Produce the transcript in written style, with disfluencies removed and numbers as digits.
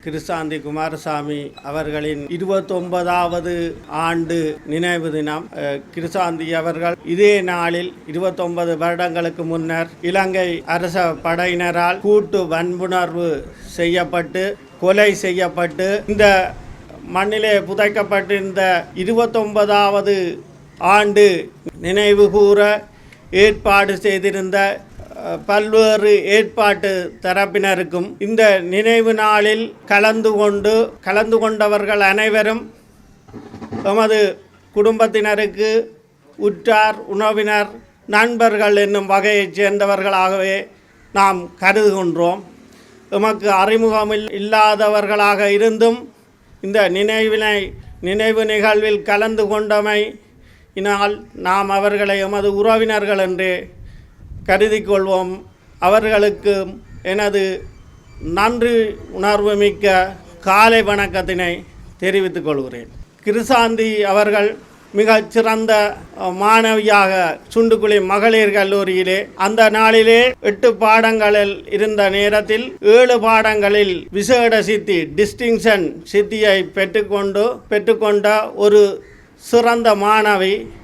கிருசாந்தி குமாரசாமி அவர்களின் 29வது ஆண்டு நினைவு தினம். கிருசாந்தி அவர்கள் இதே நாளில் 29 வருடங்களுக்கு முன்னர் இலங்கை அரச படையினரால் கூட்டு வன்புணர்வு செய்யப்பட்டு கொலை செய்யப்பட்டு இந்த மண்ணிலே புதைக்கப்பட்டிருந்த 29வது ஆண்டு நினைவு கூற ஏற்பாடு செய்திருந்த பல்வேறு ஏற்பாட்டு தரப்பினருக்கும் இந்த நினைவு நாளில் கலந்து கொண்டவர்கள் அனைவரும் எமது குடும்பத்தினருக்கு உற்றார் உறவினர் நண்பர்கள் என்னும் வகையைச் சேர்ந்தவர்களாகவே நாம் கருதுகின்றோம். எமக்கு அறிமுகம் இல்லாதவர்களாக இருந்தும் இந்த நினைவு நிகழ்வில் கலந்து கொண்டமையினால் நாம் அவர்களை எமது உறவினர்கள் என்றே கருதி கொள்வோம். அவர்களுக்கு எனது நன்றி உணர்வு மிக்க காலை வணக்கத்தினை தெரிவித்துக் கொள்கிறேன். கிருசாந்தி அவர்கள் மிகச் சிறந்த மாணவியாக சுண்டுக்குழி மகளிர் கல்லூரியிலே அந்த நாளிலே 8 பாடங்களில் இருந்த நேரத்தில் 7 பாடங்களில் விசேட சித்தி டிஸ்டிங்ஷன் சித்தியை பெற்றுக்கொண்ட ஒரு சிறந்த மாணவி.